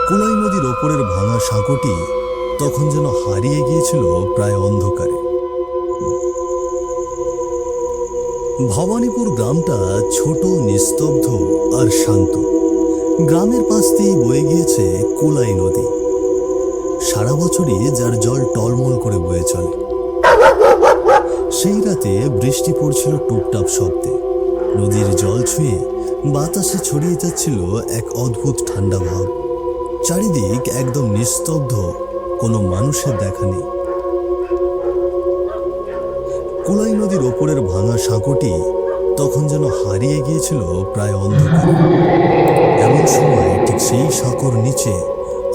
কুলাই নদীর ওপরের ভাঙা সাঁকোটি তখন যেন হারিয়ে গিয়েছিল প্রায় অন্ধকারে। ভবানীপুর গ্রামটা ছোট, নিস্তব্ধ আর শান্ত। গ্রামের পাশ দিয়ে বয়ে গিয়েছে কুলাই নদী, সারা বছরই যার জল টলমল করে বয়ে চলে। সেই রাতে বৃষ্টি পড়ছিল টুপটাপ শব্দে। নদীর জল ছুঁয়ে বাতাসে ছড়িয়ে যাচ্ছিল এক অদ্ভুত ঠান্ডা ভাব। চারিদিক একদম নিস্তব্ধ, কোনো মানুষের দেখা নেই। কুলাই নদীর ওপরের ভাঙা সাঁকোটি তখন যেন হারিয়ে গিয়েছিল প্রায় অন্ধকারে। এমন সময় ঠিক সেই সাঁকোর নিচে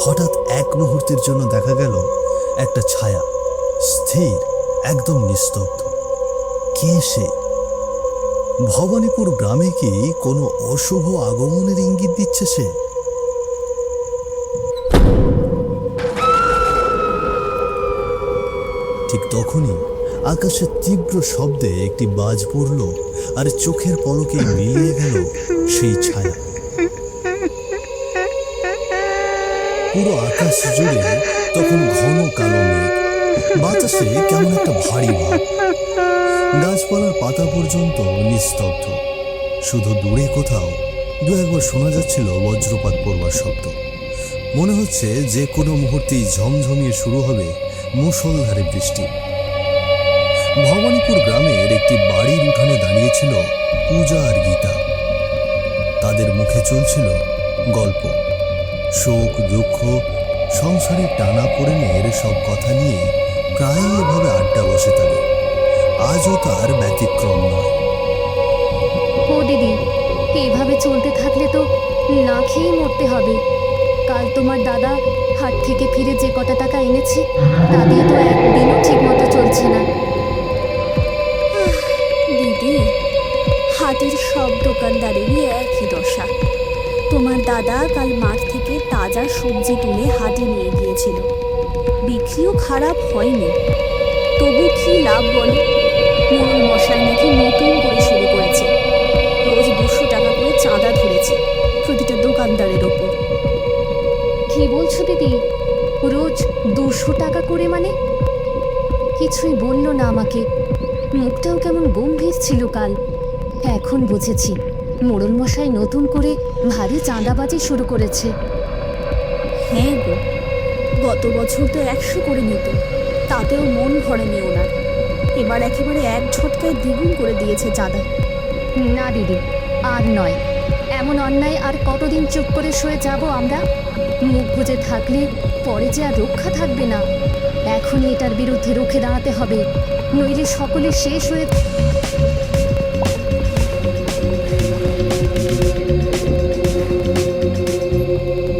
হঠাৎ এক মুহূর্তের জন্য দেখা গেল একটা ছায়া, স্থির, একদম নিস্তব্ধ। কে সে? ভবানীপুর গ্রামে কি কোনো অশুভ আগমনের ইঙ্গিত দিচ্ছে সে? ঠিক তখনই আকাশে তীব্র শব্দে একটি বাজ পড়ল, আর চোখের পলকে মিলিয়ে গেল সেই ছায়া। পুরো আকাশ জুড়ে তখন ঘন কালো মেঘ, বাতাসে কেমন একটা ভারী ভাব। গাছপালার পাতা পর্যন্ত নিস্তব্ধ, শুধু দূরে কোথাও দু একবার শোনা যাচ্ছিল বজ্রপাত পড়বার শব্দ। মনে হচ্ছে যে কোনো মুহূর্তেই ঝমঝমিয়ে শুরু হবে মুষলধারে বৃষ্টি। ভবানীপুর গ্রামের একটি বাড়ির উঠানে দাঁড়িয়েছিল পূজা আর গীতা। তাদের মুখে চলছিল গল্প, শোক, দুঃখ, সংসারের টানাপোড়েনের সব কথা নিয়ে প্রায় এভাবে আড্ডা বসে থাকে। আজও তার ব্যতিক্রম নয়। ও দিদি, এইভাবে চলতে থাকলে তো না খেয়ে মরতে হবে। কাল তোমার দাদা হাট থেকে ফিরে যে কটা টাকা এনেছে তা দিয়ে তো একদিনও ঠিক মতো চলছে না। দিদি, হাটের সব দোকানদারেরই একই দশা। তোমার দাদা কাল মাঠ থেকে তাজা সবজি তুলে হাটে নিয়ে গিয়েছিল, বিক্রিও খারাপ হয়নি। তবু কি লাভ বলো? মোড়ল মশাই নাকি নতুন করে শুরু করেছে, রোজ 200 টাকা করে চাঁদা ধরেছে প্রতিটা দোকানদারের ওপর। কি বলছো দিদি? রোজ 200 টাকা করে মানে? কিছুই বললো না আমাকে, মুখটাও কেমন গম্ভীর ছিল কাল। এখন বুঝেছি মোড়ল মশাই নতুন করে ভারী চাঁদাবাজি শুরু করেছে। হ্যাঁ গো, গত বছর তো 100 করে নিত, তাতেও মন ভরেনি ওনার। এবার একেবারে এক ঝটকায় দ্বিগুণ করে দিয়েছে চাঁদা। না দিদি, আর নয়। এমন অন্যায় আর কতদিন চুপ করে শুয়ে যাব আমরা? মুখ বুজে থাকলে পরে যে আর রক্ষা থাকবে না। এখনই এটার বিরুদ্ধে রুখে দাঁড়াতে হবে, নইলে সকলে শেষ হয়ে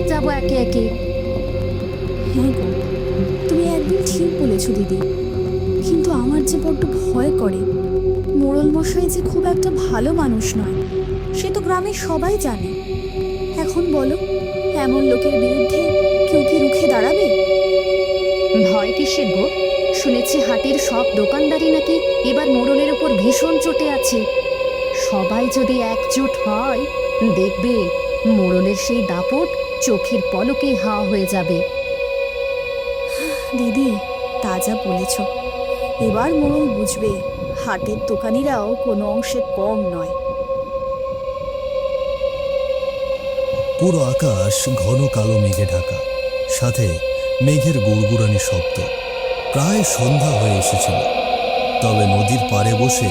যাব একে একে। হ্যাঁ গো, তুমি একদম ঠিক বলেছো দিদি, কিন্তু আমার যে বড্ড ভয় করে। মোড়ল মশাই যে খুব একটা ভালো মানুষ নয়, সে তো গ্রামের সবাই জানে। এখন বলো, এমন লোকের বিরুদ্ধে কেউ কি রুখে দাঁড়াবে? ভয় কিসের গো? শুনেছি হাটের সব দোকানদারই নাকি এবার মোড়লের উপর ভীষণ চটে আছে। সবাই যদি একজোট হয়, দেখবে মোড়লের সেই দাপট চোখের পলকেই হাওয়া হয়ে যাবে। দিদি, তা যা বলেছ। এবার মোড়ল বুঝবে হাটের দোকানিরাও কোনো অংশে কম নয়। পুরো আকাশ ঘন কালো মেঘে ঢাকা, সাথে মেঘের গুড়গুড়ানি শব্দ। প্রায় সন্ধ্যা হয়ে এসেছিল, তবে নদীর পাড়ে বসে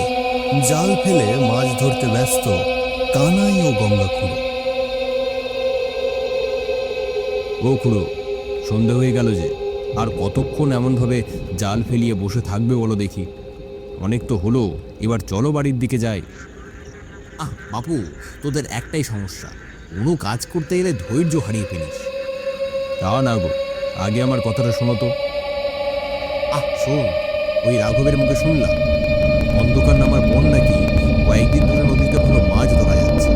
জাল ফেলে মাছ ধরতে ব্যস্ত কানাই ও গঙ্গা খুঁড়ো। ও খুড়ো, সন্ধে হয়ে গেল যে, আর কতক্ষণ এমনভাবে জাল ফেলিয়ে বসে থাকবে বলো দেখি? অনেক তো হলো, এবার চলো বাড়ির দিকে যাই। বাপু, তোদের একটাই সমস্যা, কোনো কাজ করতে গেলে ধৈর্য হারিয়ে ফেলিস। তা না গো, আগে আমার কথাটা শোনো তো। শোন, ওই রাঘবের মুখে শুনলাম অন্ধকার নামার পর নাকি কয়েকদিন ধরে নদীতে কোনো মাছ ধরা যাচ্ছে।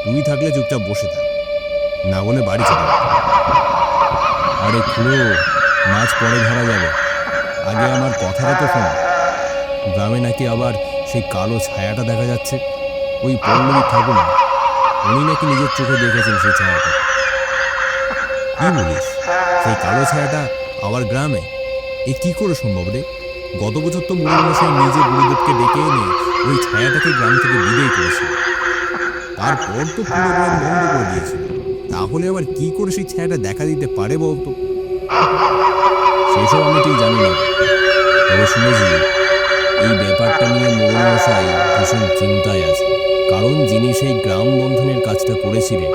তুই থাকলে চুপচাপ বসে থাক, না বলে বাড়ি চলে যা। আরে খুড়ো, মাছ পরে ধরা যাবে, আগে আমার কথাটা তো শোনো। গ্রামে নাকি আবার সেই কালো ছায়াটা দেখা যাচ্ছে, ওই পল্লবী ঠাকুর, উনি নাকি নিজের চোখে দেখেছেন সেই ছায়াটা। কি বলিস? সেই কালো ছায়াটা আবার গ্রামে? এ কি করে সম্ভব রে? গত বছর তো মোড়ল মশাই নিজে গুরুদেবকে ডেকে এনে ওই ছায়াটাকে গ্রাম থেকে বিদায় করেছিল। তারপর তো পুরো গ্রাম বন্ধ করে দিয়েছিল। তাহলে আবার কি করে সেই ছায়াটা দেখা দিতে পারে বলতো? সেসব আমি ঠিক জানি না, তবে শুনেছি এই ব্যাপারটা নিয়ে মোড়ল মশাই ভীষণ চিন্তায় আছে। কারণ যিনি সেই গ্রাম বন্ধনের কাজটা করেছিলেন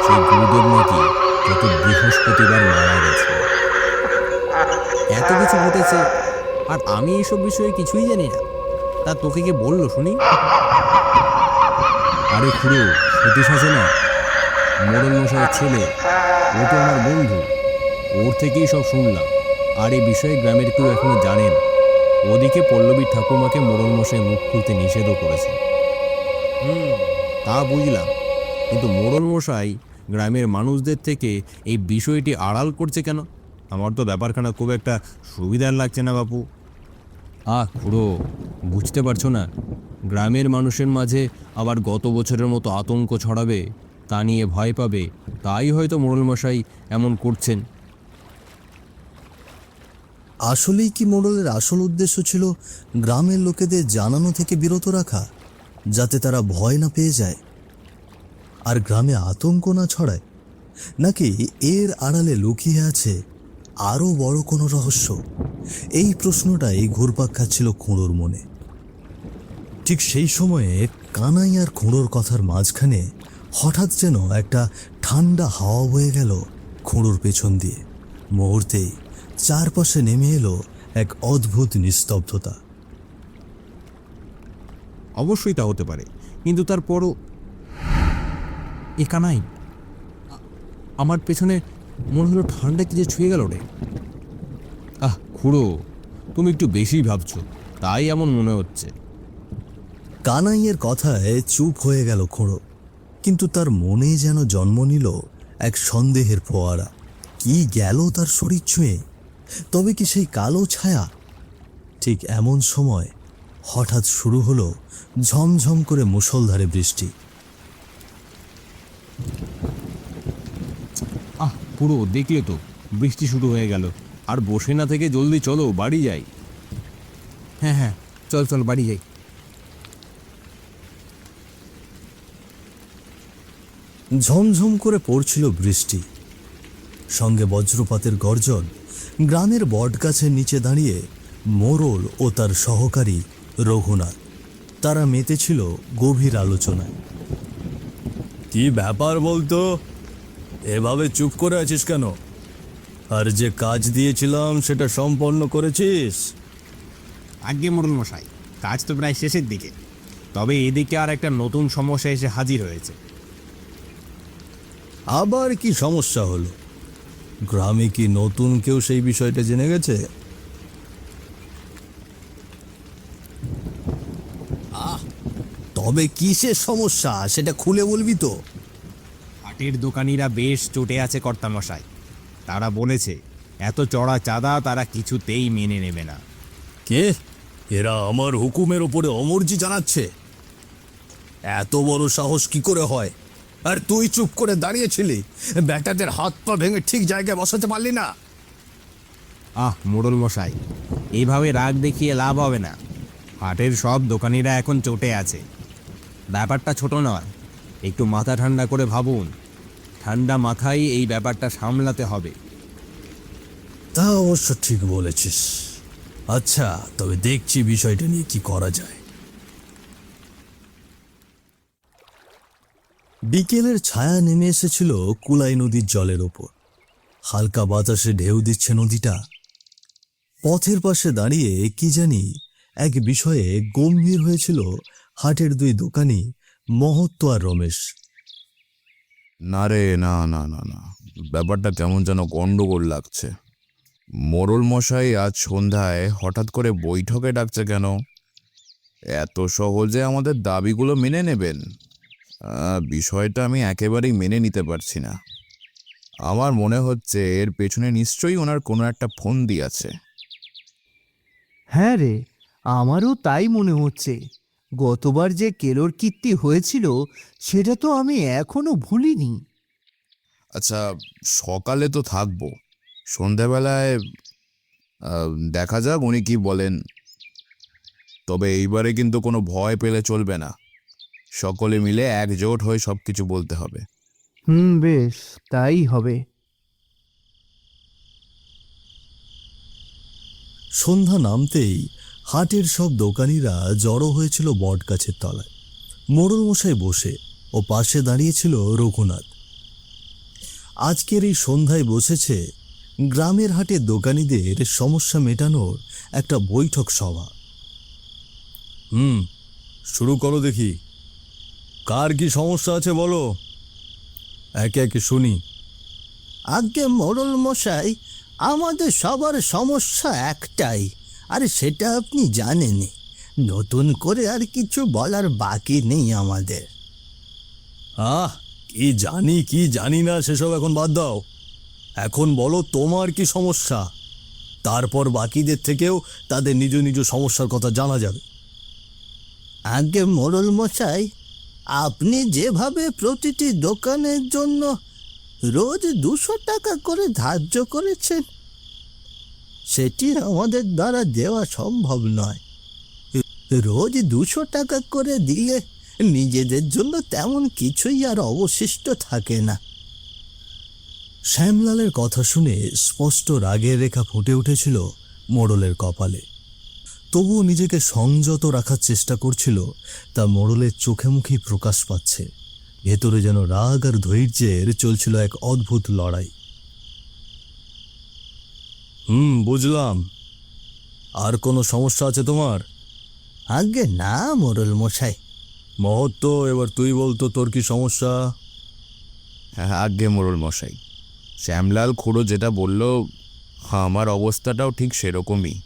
সেই গুরুদেব নাকি গত বৃহস্পতিবার মারা গেছে। এত কিছু ঘটেছে আর আমি এইসব বিষয়ে কিছুই জানি না। তা তোকে কে বললো শুনি? আরে খুড়ো, সতীশ আছে না, মোড়ল মশাইয়ের ছেলে, ও তো আমার বন্ধু, ওর থেকেই সব শুনলাম। আর এই বিষয়ে গ্রামের কেউ এখনো জানেন। ওদিকে পল্লবীর ঠাকুমাকে মোড়ল মশাই মুখ খুলতে নিষেধও করেছে। তা বুঝলাম, কিন্তু মোড়ল মশাই গ্রামের মানুষদের থেকে এই বিষয়টি আড়াল করছে কেন? আমার তো ব্যাপারখানা খুব একটা সুবিধার লাগছে না বাপু। খুড়ো, বুঝতে পারছো না? গ্রামের মানুষের মাঝে আবার গত বছরের মতো আতঙ্ক ছড়াবে, তা নিয়ে ভয় পাবে, তাই হয়তো মোড়ল মশাই এমন করছেন। আসলেই কি মোড়লের আসল উদ্দেশ্য ছিল গ্রামের লোকেদের জানানো থেকে বিরত রাখা, যাতে তারা ভয় না পেয়ে যায় আর গ্রামে আতঙ্ক না ছড়ায়? নাকি এর আড়ালে লুকিয়ে আছে আরও বড় কোনো রহস্য? এই প্রশ্নটাই ঘুরপাক খাচ্ছিল খুঁড়োর মনে। ঠিক সেই সময়ে কানাই আর খুঁড়োর কথার মাঝখানে হঠাৎ যেন একটা ঠান্ডা হাওয়া বয়ে গেল খুঁড়োর পেছন দিয়ে। মুহূর্তেই চারপাশে নেমে এলো এক অদ্ভুত নিস্তব্ধতা। অবশ্যই তা হতে পারে, কিন্তু তারপরও এ কানাই, আমার পেছনে মনে হলো ঠান্ডা কি যে ছুঁয়ে গেল রে। খুড়ো, তুমি একটু বেশি ভাবছো, তাই এমন মনে হচ্ছে। কানাইয়ের কথায় চুপ হয়ে গেল খুঁড়ো, কিন্তু তার মনে যেন জন্ম নিল এক সন্দেহের ফোয়ারা। কি গেল তার শরীর ছুঁয়ে? তবে কি সেই কালো ছায়া? ঠিক এমন সময় হঠাৎ শুরু হলো ঝমঝম করে মুষলধারে বৃষ্টি। পুরো দেখলে তো, বৃষ্টি শুরু হয়ে গেল। আর বসে না থেকে জলদি চলো, বাড়ি যাই। হ্যাঁ হ্যাঁ, চল চল বাড়ি যাই। ঝমঝম করে পড়ছিল বৃষ্টি, সঙ্গে বজ্রপাতের গর্জন। গ্রামের বটগাছের নিচে দাঁড়িয়ে মোড়ল ও তার সহকারী রঘুনাথ, তারা মেতেছিল গভীর আলোচনায়। কি ব্যাপার বলতো? এভাবে চুপ করে আছিস কেন? আর যে কাজ দিয়েছিলাম সেটা সম্পন্ন করেছিস? আজ্ঞে মোড়ল মশাই, কাজ তো প্রায় শেষের দিকে, তবে এদিকে আর একটা নতুন সমস্যা এসে হাজির হয়েছে। আবার কি সমস্যা হলো? গ্রামে কি নতুন কেউ সেই বিষয়টা জেনে গেছে? তবে কিসের সমস্যা সেটা খুলে বলবি তো? হাটের দোকানিরা বেশ চটে আছে কর্তামশাই। তারা বলেছে এত চড়া চাঁদা তারা কিছুতেই মেনে নেবে না। কে? এরা আমার হুকুমের ওপরে অমর্জি জানাচ্ছে? এত বড় সাহস কি করে হয়? আর তুই চুপ করে দাঁড়িয়েছিলি, ব্যাটাদের হাত পা ভেঙে ঠিক জায়গায় বসাতে পারলি না? মোড়ল মশাই, এইভাবে রাগ দেখিয়ে লাভ হবে না। হাটের সব দোকানিরা এখন চটে আছে। ব্যাপারটা ছোট নয়, একটু মাথা ঠান্ডা করে ভাবুন। ঠান্ডা মাথায় এই ব্যাপারটা সামলাতে হবে। তা অবশ্য ঠিক বলেছিস। আচ্ছা, তবে দেখছি বিষয়টা নিয়ে কি করা যায়। বিকেলের ছায়া নেমে এসেছিল কুলাই নদীর জলের ওপর। হালকা বাতাসে ঢেউ দিচ্ছে নদীটা। পথের পাশে দাঁড়িয়ে কি জানি এক বিষয়ে গম্ভীর হয়েছিল হাটের দুই দোকানি মহত্ব আর রমেশ। না রে, না না না না, ব্যাপারটা কেমন যেন গন্ডগোল লাগছে। মোড়ল মশাই আজ সন্ধ্যায় হঠাৎ করে বৈঠকে ডাকছে কেন? এত সহজে আমাদের দাবিগুলো মেনে নেবেন? বিষয়টা আমি একেবারেই মেনে নিতে পারছি না। আমার মনে হচ্ছে এর পেছনে নিশ্চয়ই ওনার কোনো একটা ফন্দি আছে। হ্যাঁ রে, আমারও তাই মনে হচ্ছে। গতবার যে কেলোর কীর্তি হয়েছিল সেটা তো আমি এখনো ভুলিনি। আচ্ছা, সকালে তো থাকবো, সন্ধ্যাবেলায় দেখা যাক উনি কি বলেন। তবে এইবারে কিন্তু কোনো ভয় পেলে চলবে না, সকলে মিলে একজোট হয়ে সব কিছু বলতে হবে। বেশ, তাই হবে। সন্ধ্যা নামতেই হাটের সব দোকানিরা জড়ো হয়েছিল বটগাছের তলায়। মোড়ল মশাই বসে ও পাশে দাঁড়িয়েছিল রঘুনাথ। আজকের এই সন্ধ্যায় বসেছে গ্রামের হাটের দোকানিদের সমস্যা মেটানোর একটা বৈঠক সভা। শুরু করো দেখি, কার কি সমস্যা আছে বলো, একে একে শুনি। আগে মোড়ল মশাই, আমাদের সবার সমস্যা একটাই, আর সেটা আপনি জানেনই। নতুন করে আর কিছু বলার বাকি নেই আমাদের। কি জানি কি জানি না সেসব এখন বাদ দাও, এখন বলো তোমার কি সমস্যা, তারপর বাকিদের থেকেও তাদের নিজ নিজ সমস্যার কথা জানা যাবে। আগে মোড়ল মশাই, আপনি যেভাবে প্রতিটি দোকানের জন্য রোজ 200 টাকা করে ধার্য করেছেন, সেটি আমাদের দ্বারা দেওয়া সম্ভব নয়। রোজ 200 টাকা করে দিলে নিজেদের জন্য তেমন কিছুই আর অবশিষ্ট থাকে না। শ্যামলালের কথা শুনে স্পষ্ট রাগের রেখা ফুটে উঠেছিল মোড়লের কপালে। তবুও নিজেকে সংযত রাখার চেষ্টা করছিল, তা মোড়লের চোখে মুখেই প্রকাশ পাচ্ছে। ভেতরে যেন রাগ আর ধৈর্যের চলছিল এক অদ্ভুত লড়াই। বুঝলাম, আর কোনো সমস্যা আছে তোমার? আগে না মোড়ল মশাই। মহত্ত, এবার তুই বলতো তোর কি সমস্যা? হ্যাঁ, আজ্ঞে মোড়ল মশাই, শ্যামলাল খুড়ো যেটা বলল, আমার অবস্থাটাও ঠিক সেরকমই।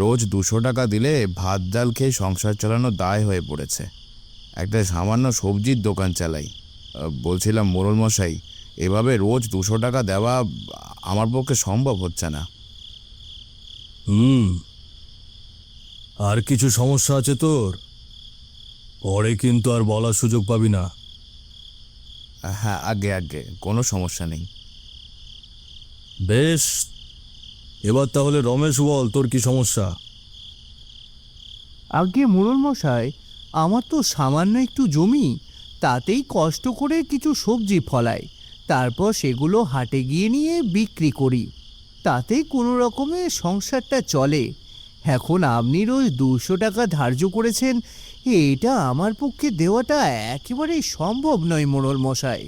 রোজ 200 টাকা দিলে ভাত ডাল খেয়ে সংসার চালানো দায় হয়ে পড়েছে। একটা সামান্য সবজির দোকান চালাই। বলছিলাম মোড়ল মশাই, এভাবে রোজ 200 টাকা দেওয়া আমার পক্ষে সম্ভব হচ্ছে না। আর কিছু সমস্যা আছে তোর? পরে কিন্তু আর বলার সুযোগ পাবি না। হ্যাঁ আজ্ঞে আজ্ঞে, কোনো সমস্যা নেই। বেশ, এবার তাহলে রমেশ বল, তোর কি সমস্যা? আগে মোড়ল মশাই, আমার তো সামান্য একটু জমি, তাতেই কষ্ট করে কিছু সবজি ফলাই, তারপর সেগুলো হাটে গিয়ে নিয়ে বিক্রি করি, তাতেই কোনো রকমে সংসারটা চলে। এখন আপনি রোজ 200 টাকা ধার্য করেছেন, এটা আমার পক্ষে দেওয়াটা একেবারেই সম্ভব নয় মোড়ল মশাই।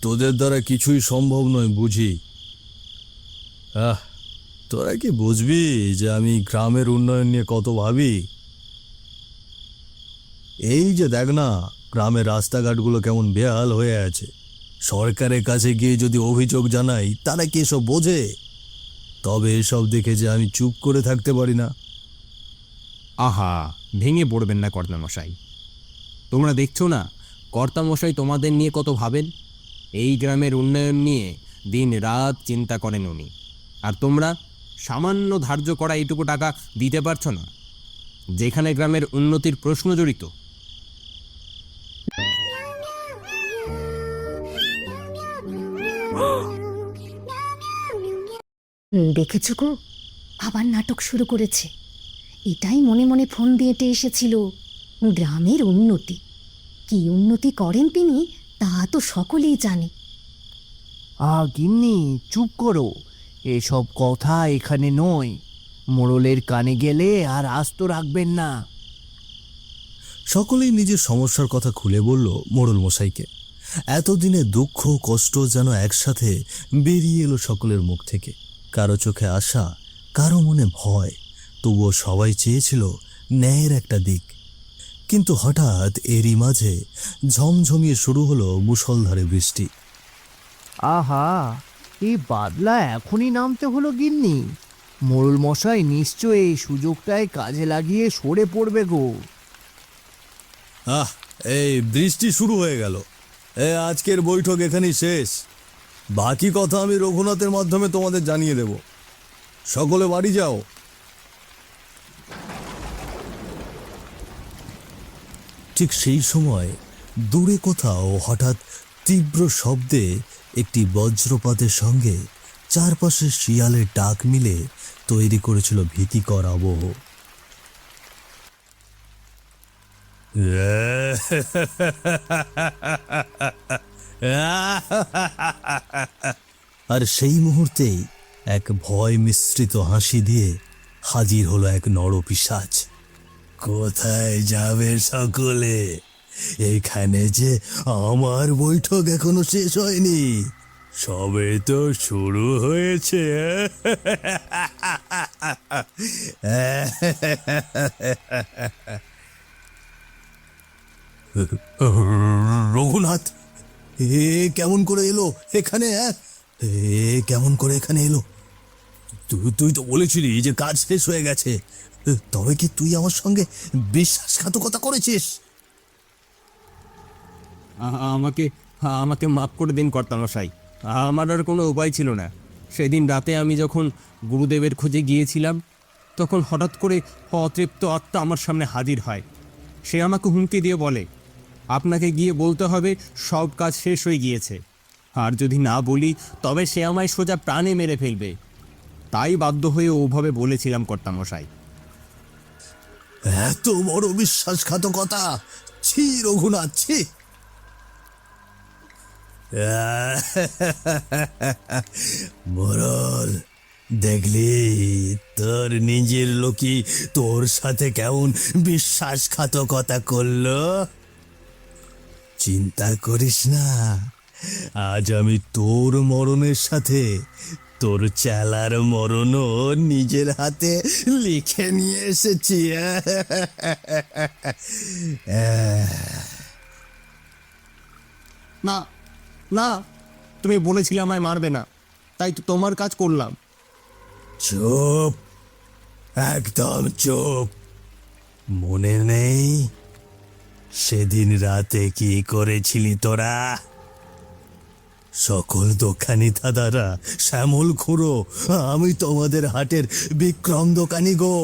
তোদের দ্বারা কিছুই সম্ভব নয় বুঝি। তোরা কি বুঝবি যে আমি গ্রামের উন্নয়ন নিয়ে কত ভাবি? এই যে দেখ না, গ্রামের রাস্তাঘাটগুলো কেমন বেহাল হয়ে আছে। সরকারের কাছে গিয়ে যদি অভিযোগ জানাই, তারা কি এসব বোঝে? তবে এসব দেখে যে আমি চুপ করে থাকতে পারি না। আহা, ভেঙে পড়বেন না কর্তামশাই। তোমরা দেখছো না কর্তামশাই তোমাদের নিয়ে কত ভাবেন। এই গ্রামের উন্নয়ন নিয়ে দিন রাত চিন্তা করেন উনি, আর তোমরা সামান্য ধার্য করা এইটুকু টাকা দিতে পারছো না, যেখানে গ্রামের উন্নতির প্রশ্ন জড়িত। দেখেছো গো, আবার নাটক শুরু করেছে। এটাই মনে মনে ফোন দিয়ে এসেছিল, গ্রামের উন্নতি। কি উন্নতি করেন তিনি তা তো সকলেই জানে। গিন্নি, চুপ করো, এসব কথা এখানে নয়। মোড়লের কানে গেলে আর আস্ত রাখবেন না। সকলেই নিজের সমস্যার কথা খুলে বলল মোড়ল মশাইকে। এতদিনে দুঃখ কষ্ট যেন একসাথে বেরিয়ে এলো সকলের মুখ থেকে। কারো চোখে আশা, কারো মনে ভয়, তবুও সবাই চেয়েছিল ন্যায়ের একটা দিক। কিন্তু হঠাৎ এরই মাঝে ঝমঝমিয়ে শুরু হলো মুষলধারে বৃষ্টি। আহা, এই বাদলা এখনই নামতে হলো গিন্নি। মোড়ল মশাই নিশ্চয় এই সুযোগটায় কাজে লাগিয়ে সরে পড়বে গো। এই বৃষ্টি শুরু হয়ে গেল। আজকের বৈঠক এখানেই শেষ। বাকি কথা আমি রঘুনাথের মাধ্যমে তোমাদের জানিয়ে দেব। সকলে বাড়ি যাও। ঠিক সেই সময় দূরে কোথাও হঠাৎ তীব্র শব্দে একটি বজ্রপাতের সঙ্গে চারপাশে শিয়ালের ডাক মিলে তৈরি করেছিল ভীতিকর আবহ। আর সেই মুহূর্তেই এক ভয় মিশ্রিত হাসি দিয়ে হাজির হলো এক নরপিশাচ। কোথায় যাবে সকলে? এখানে যে আমার বৈঠক এখনো শেষ হয়নি, সবে তো শুরু হয়েছে। রঘুনাথ, এ কেমন করে এলো এখানে? কেমন করে এখানে এলো? তুই তো বলেছিলি যে কাজ শেষ হয়ে গেছে, তবে কি তুই আমার সঙ্গে বিশ্বাসঘাতকতা করেছিস? আমাকে আমাকে মাফ করে দিন কর্তামশাই, আমার আর কোনো উপায় ছিল না। সেদিন রাতে আমি যখন গুরুদেবের খোঁজে গিয়েছিলাম, তখন হঠাৎ করে অতৃপ্ত আত্মা আমার সামনে হাজির হয়। সে আমাকে হুমকি দিয়ে বলে, আপনাকে গিয়ে বলতে হবে সব কাজ শেষ হয়ে গিয়েছে, আর যদি না বলি তবে সে আমায় সোজা প্রাণে মেরে ফেলবে। তাই বাধ্য হয়ে ওভাবে বলেছিলাম কর্তামশাই। এত বড় বিশ্বাসঘাতকতা! ছি রঘুনাথ, ছি! মোরল, দেখলি তোর নিজের লোকই তোর সাথে কেমন বিশ্বাসঘাতকতা করলো। চিন্তা করিস না, আজ আমি তোর মরণের সাথে তোর চেলার মরণও নিজের হাতে লিখে নিয়ে এসেছি। না না, তুমি বলেছিলে আমায় মারবে না, তাই তো তোমার কাজ করলাম। চুপ, একদম চুপ। মনে নেই সেদিন রাতে কি করেছিলি তোরা? সকল দোকানি দাদারা, শ্যামল খুঁড়ো, আমি তোমাদের হাটের বিক্রম দোকানি গো,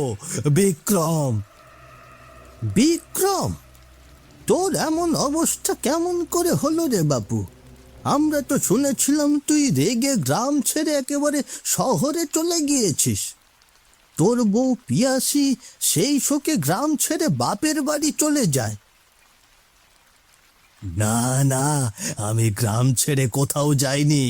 বিক্রম। বিক্রম, তোর এমন অবস্থা কেমন করে হলো রে বাপু? আমরা তো শুনেছিলাম তুই রেগে গ্রাম ছেড়ে একেবারে শহরে চলে গিয়েছিস। তোর বউ পিয়াসি সেই শোকে গ্রাম ছেড়ে বাপের বাড়ি চলে যায়। না না, আমি গ্রাম ছেড়ে কোথাও যাইনি।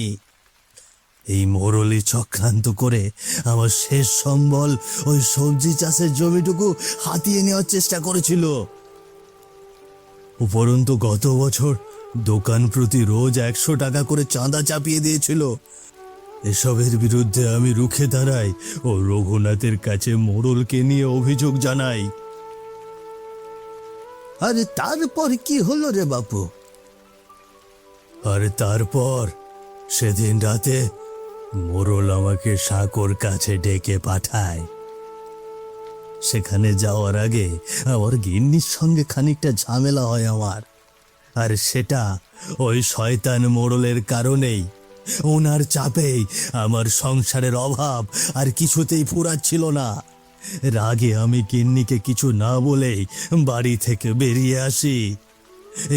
এই মোরলি চক্রান্ত করে আমার শেষ সম্বল ওই সবজি চাষের জমিটুকু হাতিয়ে নেওয়ার চেষ্টা করেছিল। উপরন্তু গত বছর দোকান প্রতি রোজ 100 টাকা করে চাঁদা চাপিয়ে দিয়েছিল। এসবের বিরুদ্ধে আমি রুখে দাঁড়াই ও রঘুনাথের কাছে মোড়লকে নিয়ে অভিযোগ জানাই। আরে তারপর কি হলো রে বাপু? আরে তারপর সেদিন রাতে মোড়ল আমাকে সাঁকোর কাছে ডেকে পাঠায়। সেখানে যাওয়ার আগে আমার গিন্নির সঙ্গে খানিকটা ঝামেলা হয় আমার, আর সেটা ওই শয়তান মোড়লের কারণেই। ওনার চাপেই আমার সংসারের অভাব আর কিছুতেই ফুরাচ্ছিল না। রাগে আমি গিন্নিকে কিছু না বলেই বাড়ি থেকে বেরিয়ে আসি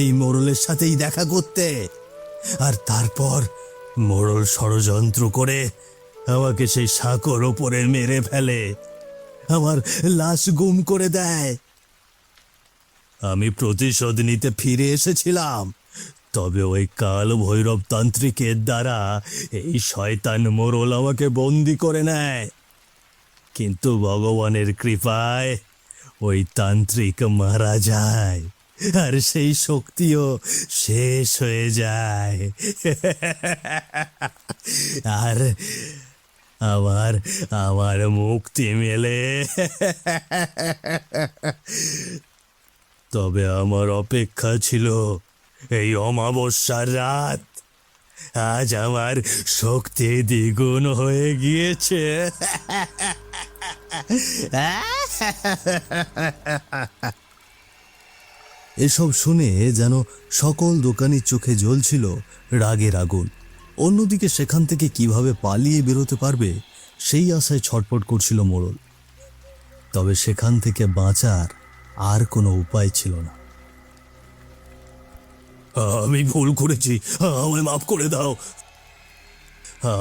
এই মোড়লের সাথেই দেখা করতে। আর তারপর মোড়ল ষড়যন্ত্র করে আমাকে সেই সাঁকোর ওপরে মেরে ফেলে, আমার লাশ গুম করে দেয়। আমি প্রতিশোধ নিতে ফিরে এসেছিলাম, তবে ওই কাল ভৈরব তান্ত্রিকের দ্বারা এই শয়তান মোড়ল আমাকে বন্দি করে নেয়। কিন্তু ভগবানের কৃপায় ওই তান্ত্রিক মারা যায়, আর সেই শক্তিও শেষ হয়ে যায়। আর আমার আমার মুক্তি মেলে। তবে আমার অপেক্ষা ছিল এই অমাবস্যার রাত। আজ আমার শক্তি দ্বিগুণ হয়ে গিয়েছে। এসব শুনে যেন সকল দোকানির চোখে জ্বলছিল রাগের আগুন। অন্যদিকে সেখান থেকে কিভাবে পালিয়ে বেরোতে পারবে সেই আশায় ছটফট করছিল মোড়ল। তবে সেখান থেকে বাঁচার আর কোনো উপায় ছিল না। আমি ভুল করেছি, আমায় মাফ করে দাও।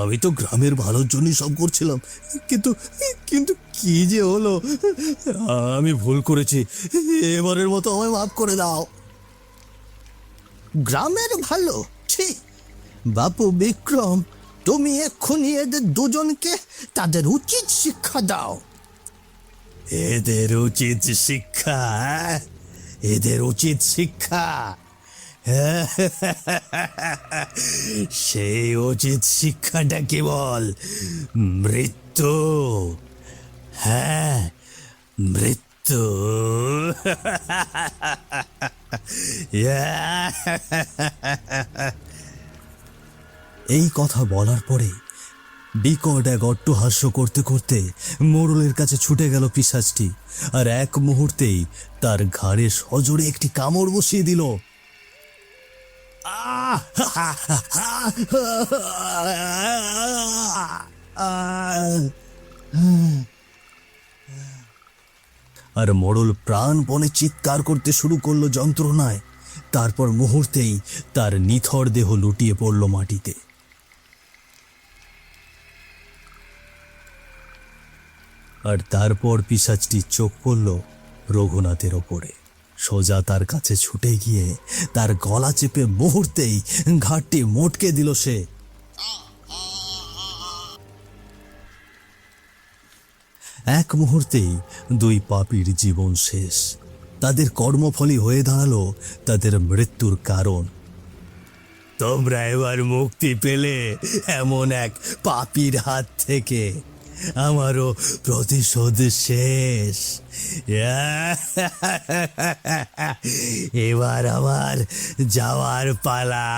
আমি তো গ্রামের ভালোর জন্যই সব করছিলাম, কিন্তু কিন্তু কি যে হলো, আমি ভুল করেছি, এবারের মতো আমায় মাফ করে দাও। গ্রামের ভালো? ছি বাপু বিক্রম, তুমি এক্ষুনি এদের দুজনকে তাদের উচিত শিক্ষা দাও। এদের উচিত শিক্ষা? এদের উচিত শিক্ষা? সেই উচিত শিক্ষাটা কেবল মৃত্যু। হ্যাঁ, মৃত্যু। এই কথা বলার পরে বিকট এক অট্টহাস্য করতে করতে মোড়লের কাছে ছুটে গেল পিশাচটি, আর এক মুহূর্তেই তার ঘাড়ে সজোরে একটি কামড় বসিয়ে দিল। আর মোড়ল প্রাণপণে চিৎকার করতে শুরু করলো যন্ত্রণায়। তারপর মুহূর্তেই তার নিথর দেহ লুটিয়ে পড়ল মাটিতে। আর তারপর পিশাচটির চোখ পড়ল রঘুনাথের ওপরে। সোজা তার কাছে ছুটে গিয়ে তার গলা চেপে মুহূর্তেই ঘাটটি মোটকে দিল সে। এক মুহূর্তেই দুই পাপীর জীবন শেষ। তাদের কর্মফলই হয়ে দাঁড়ালো তাদের মৃত্যুর কারণ। তোমরা এবার মুক্তি পেলে এমন এক পাপীর হাত থেকে। আমারও প্রতিশোধ শেষ। এবার আমার যাওয়ার পালা।